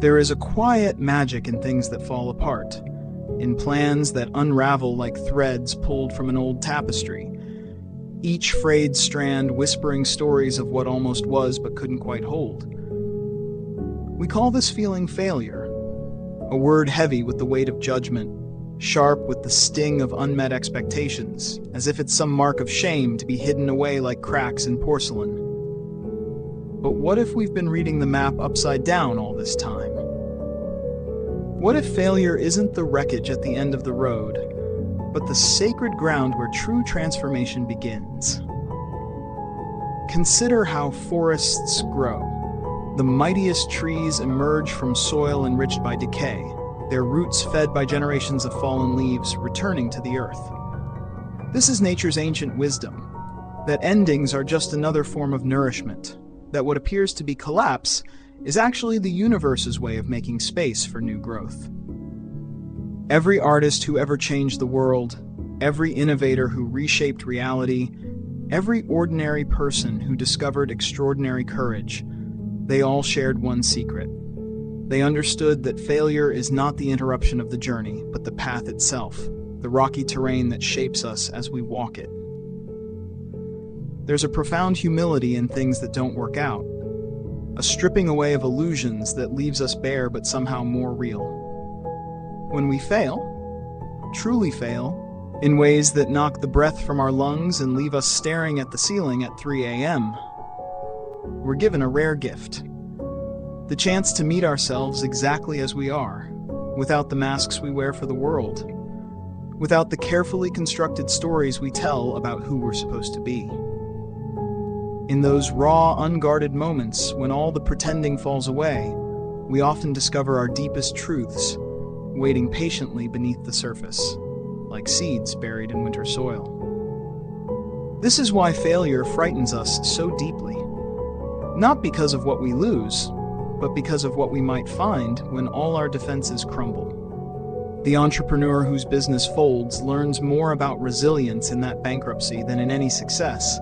There is a quiet magic in things that fall apart, in plans that unravel like threads pulled from an old tapestry, each frayed strand whispering stories of what almost was but couldn't quite hold. We call this feeling failure, a word heavy with the weight of judgment, sharp with the sting of unmet expectations, as if it's some mark of shame to be hidden away like cracks in porcelain. But what if we've been reading the map upside down all this time? What if failure isn't the wreckage at the end of the road, but the sacred ground where true transformation begins? Consider how forests grow. The mightiest trees emerge from soil enriched by decay, their roots fed by generations of fallen leaves returning to the earth. This is nature's ancient wisdom, that endings are just another form of nourishment, that what appears to be collapse is actually the universe's way of making space for new growth. Every artist who ever changed the world, every innovator who reshaped reality, every ordinary person who discovered extraordinary courage, they all shared one secret. They understood that failure is not the interruption of the journey, but the path itself, the rocky terrain that shapes us as we walk it. There's a profound humility in things that don't work out, a stripping away of illusions that leaves us bare but somehow more real. When we fail, truly fail, in ways that knock the breath from our lungs and leave us staring at the ceiling at 3 a.m., we're given a rare gift. The chance to meet ourselves exactly as we are, without the masks we wear for the world, without the carefully constructed stories we tell about who we're supposed to be. In those raw, unguarded moments when all the pretending falls away, we often discover our deepest truths, waiting patiently beneath the surface, like seeds buried in winter soil. This is why failure frightens us so deeply. Not because of what we lose, but because of what we might find when all our defenses crumble. The entrepreneur whose business folds learns more about resilience in that bankruptcy than in any success.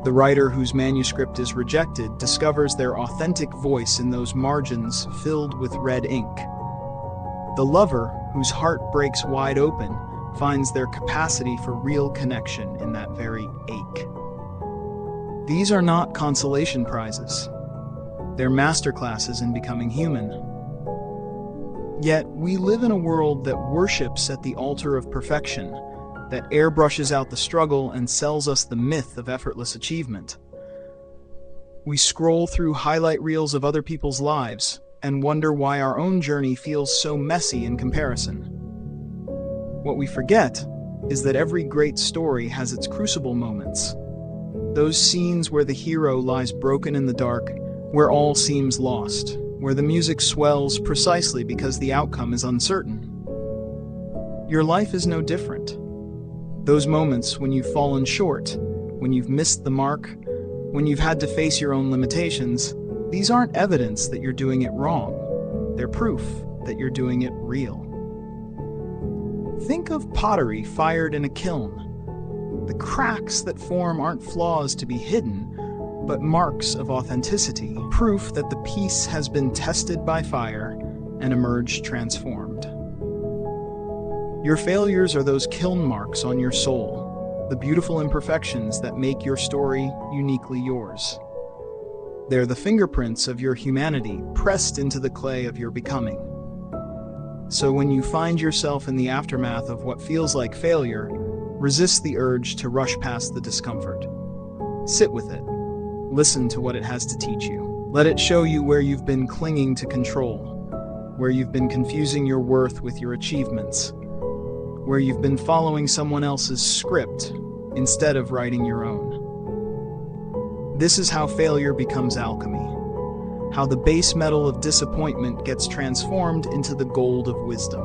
The writer whose manuscript is rejected discovers their authentic voice in those margins filled with red ink. The lover whose heart breaks wide open finds their capacity for real connection in that very ache. These are not consolation prizes. They're masterclasses in becoming human. Yet, we live in a world that worships at the altar of perfection, that airbrushes out the struggle and sells us the myth of effortless achievement. We scroll through highlight reels of other people's lives and wonder why our own journey feels so messy in comparison. What we forget is that every great story has its crucible moments. Those scenes where the hero lies broken in the dark, where all seems lost, where the music swells precisely because the outcome is uncertain. Your life is no different. Those moments when you've fallen short, when you've missed the mark, when you've had to face your own limitations, these aren't evidence that you're doing it wrong. They're proof that you're doing it real. Think of pottery fired in a kiln. The cracks that form aren't flaws to be hidden, but marks of authenticity, proof that the piece has been tested by fire and emerged transformed. Your failures are those kiln marks on your soul, the beautiful imperfections that make your story uniquely yours. They're the fingerprints of your humanity pressed into the clay of your becoming. So when you find yourself in the aftermath of what feels like failure, resist the urge to rush past the discomfort. Sit with it. Listen to what it has to teach you. Let it show you where you've been clinging to control, where you've been confusing your worth with your achievements, where you've been following someone else's script instead of writing your own. This is how failure becomes alchemy, how the base metal of disappointment gets transformed into the gold of wisdom.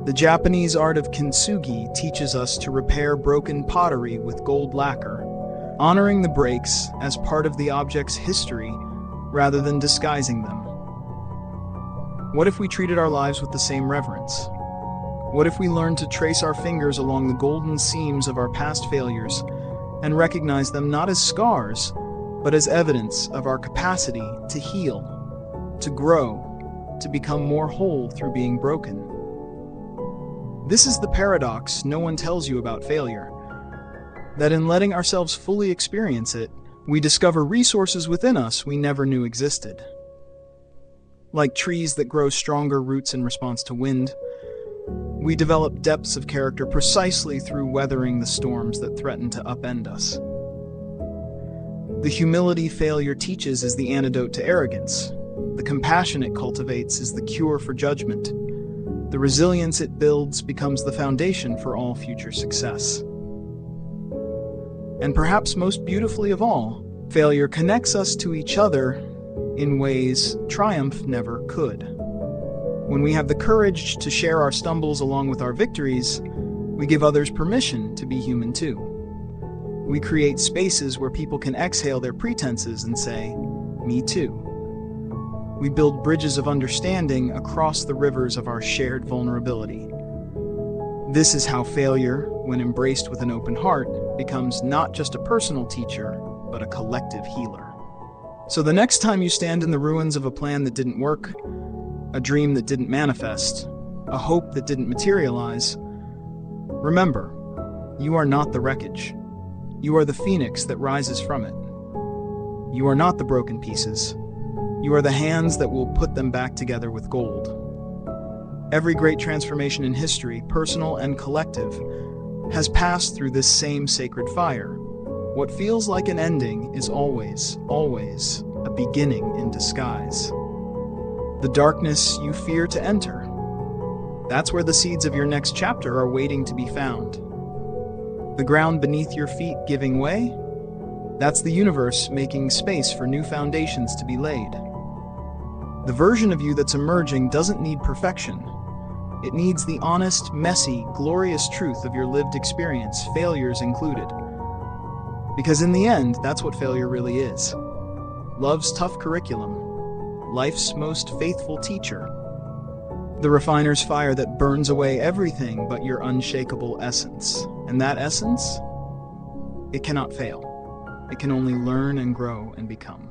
The Japanese art of Kintsugi teaches us to repair broken pottery with gold lacquer, honoring the breaks as part of the object's history rather than disguising them. What if we treated our lives with the same reverence? What if we learned to trace our fingers along the golden seams of our past failures and recognize them not as scars, but as evidence of our capacity to heal? to grow, to become more whole through being broken. This is the paradox no one tells you about failure, that in letting ourselves fully experience it, we discover resources within us we never knew existed. Like trees that grow stronger roots in response to wind, we develop depths of character precisely through weathering the storms that threaten to upend us. The humility failure teaches is the antidote to arrogance. The compassion it cultivates is the cure for judgment. The resilience it builds becomes the foundation for all future success. And perhaps most beautifully of all, failure connects us to each other in ways triumph never could. When we have the courage to share our stumbles along with our victories, we give others permission to be human too. We create spaces where people can exhale their pretenses and say, "Me too." We build bridges of understanding across the rivers of our shared vulnerability. This is how failure, when embraced with an open heart, becomes not just a personal teacher, but a collective healer. So the next time you stand in the ruins of a plan that didn't work, a dream that didn't manifest, a hope that didn't materialize, remember, you are not the wreckage. You are the phoenix that rises from it. You are not the broken pieces. You are the hands that will put them back together with gold. Every great transformation in history, personal and collective, has passed through this same sacred fire. What feels like an ending is always, always a beginning in disguise. The darkness you fear to enter, that's where the seeds of your next chapter are waiting to be found. The ground beneath your feet giving way, that's the universe making space for new foundations to be laid. The version of you that's emerging doesn't need perfection. It needs the honest, messy, glorious truth of your lived experience, failures included. Because in the end, that's what failure really is. Love's tough curriculum, life's most faithful teacher, the refiner's fire that burns away everything but your unshakable essence. And that essence, it cannot fail. It can only learn and grow and become.